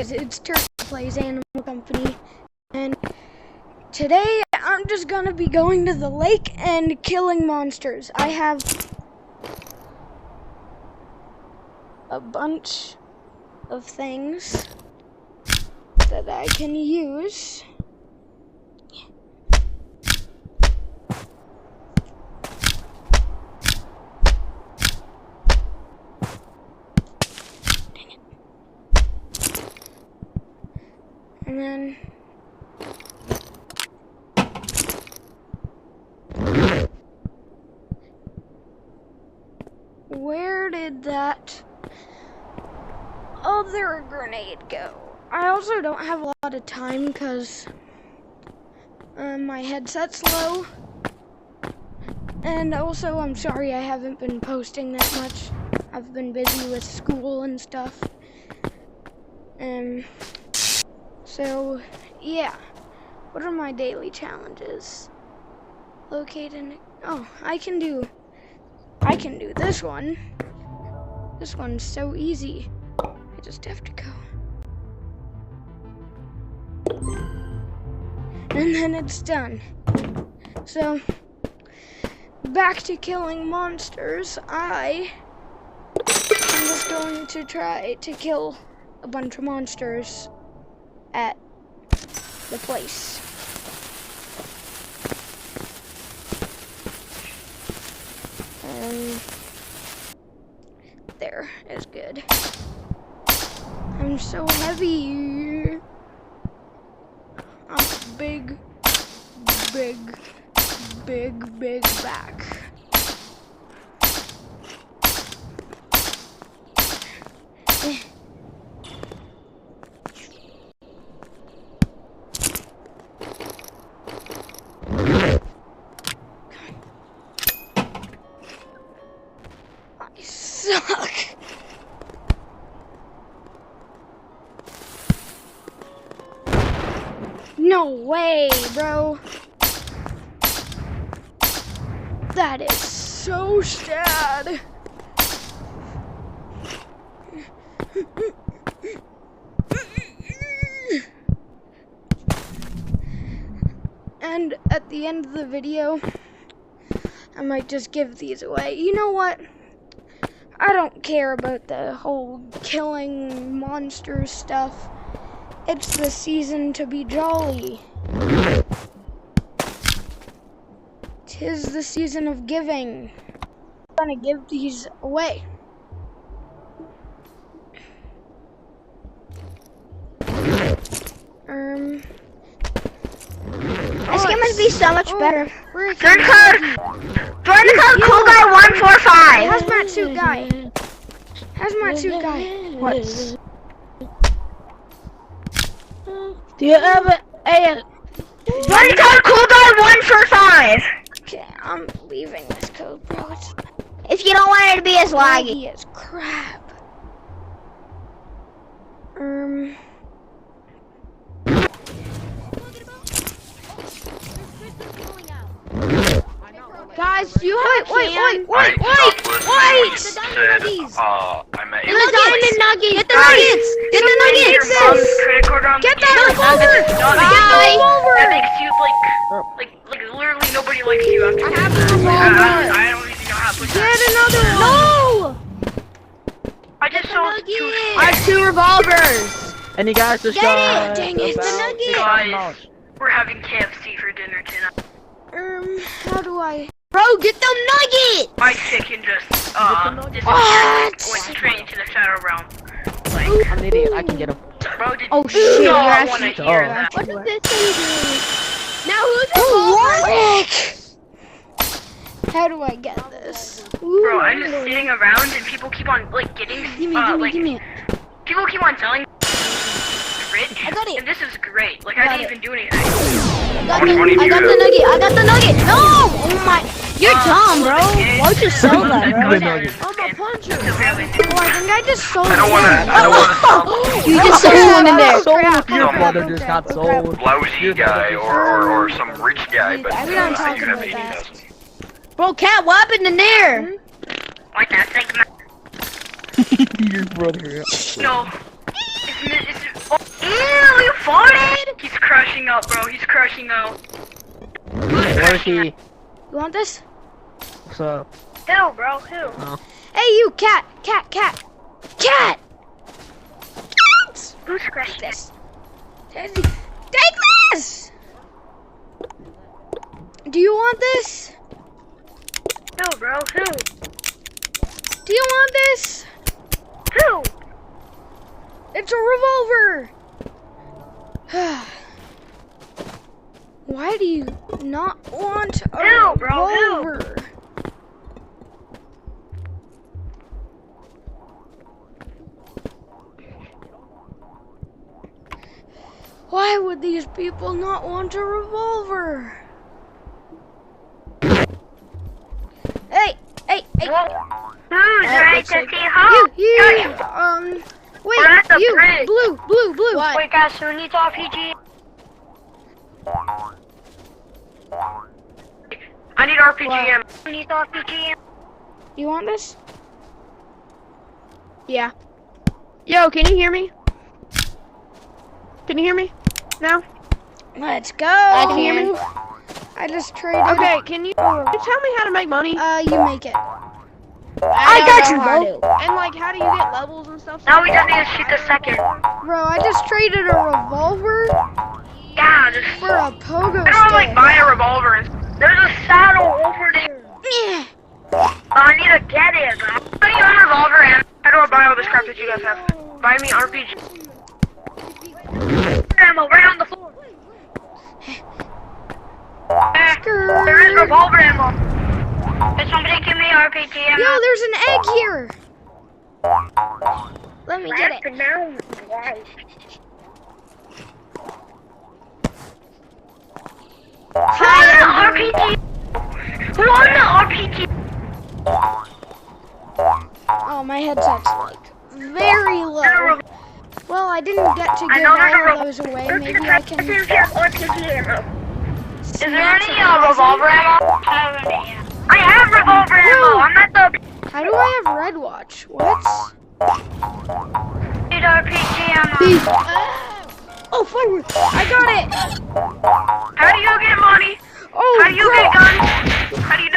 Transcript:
guys, it's Turkey Plays Animal Company, and today I'm just gonna be going to the lake and killing monsters. I have a bunch of things that I can use. And then where did that other grenade go? I also don't have a lot of time because my headset's low. And also, I'm sorry I haven't been posting that much. I've been busy with school and stuff. So, yeah. What are my daily challenges? Locate and... oh, I can do this one. This one's so easy. I just have to go. And then it's done. So, back to killing monsters. I'm just going to try to kill a bunch of monsters at the place. There is good. I'm so heavy. I'm big back. I suck. No way, bro. That is so sad. And at the end of the video, I might just give these away. You know what? I don't care about the whole killing monsters stuff. It's the season to be jolly. 'Tis the season of giving. I'm gonna give these away. This game must be so much better. Join the code Cool Guy 145. Hazmat suit guy. Hazmat suit guy. What? Do you have a join the code Cool Guy 145. Okay, I'm leaving this code, bro. It's If you don't want it to be as laggy. as crap. Guys, you have wait. I met you. The diamond nuggets. Get the nuggets. Get the nuggets. Get that revolver! That makes you like literally nobody likes you. I have the revolver. I don't even know how to put Get that. another one! No! I just saw two. I have 2 revolvers. And you guys just Get it! Dang it, the nugget. Guys, we're having KFC for dinner tonight. How do I... Bro, get them nuggets. My chicken just disappeared. What? Went straight into the shadow realm. Like, I'm an idiot. I can get him. bro, did Oh shit, you you're not want to actually hear that? What does this thing do? Now who's revolver? How do I get this? Bro, I'm just sitting around and people keep on like getting Give me. people keep on selling rich. I got it. And this is great. Like I didn't even do anything. I got the nugget. No! Oh my. You're dumb, bro. Why'd you sell that, bro? The nugget. I'm a puncher. Oh, I think I just sold I don't wanna You just sold one in there. Sold crap. your Oh, brother crap. just got Oh, crap. sold. lousy guy or some rich guy, but We don't talk you have about that. 80,000. Bro, Cat, what happened in there? Like that thing. Your brother. No. It's oh, He's crushing up, bro. He's crushing up. Where is he? You want this? What's up? Who, bro? Who? Oh. Hey, you cat! Cat! Cat! Cat! Who's crushing This. Take this! Do you want this? Who, bro? Who? Do you want this? Who? It's a revolver! Why do you not want a Ew, bro, ew. revolver? Why would these people not want a revolver? Hey, hey, hey! Who's right to see how? You, wait, We're at the you, bridge. blue. What? Wait, guys, who needs RPG? I need RPG. Who needs RPG? You want this? Yeah. Yo, can you hear me? Can you hear me? No? Let's go. I can hear me. I just traded. Okay, can you tell me how to make money? You make it. I got you, bro. And like, how do you get levels and stuff? Now we just need to shoot the second. Bro, I just traded a revolver Yeah, just. for a pogo I don't like stick. buy a revolver. There's a saddle over there. Yeah. I need to get it, bro. How do you want a revolver and how do I buy all this crap that you guys have? Buy me RPG. Ammo right on the floor. There is revolver ammo. Can somebody give me RPG ammo? Yo, there's an egg here. Let me get it. Who won the RPG? Who won the RPG? Oh, my headset's like very low. Well, I didn't get to I give know there's all a of those away. Maybe I can. Is there any revolver ammo? I have revolver ammo. I'm not the How do I have red watch? What? need RPG ammo. Oh, forward! I got it. How do you get money? Oh, How do you crap. get guns? How do you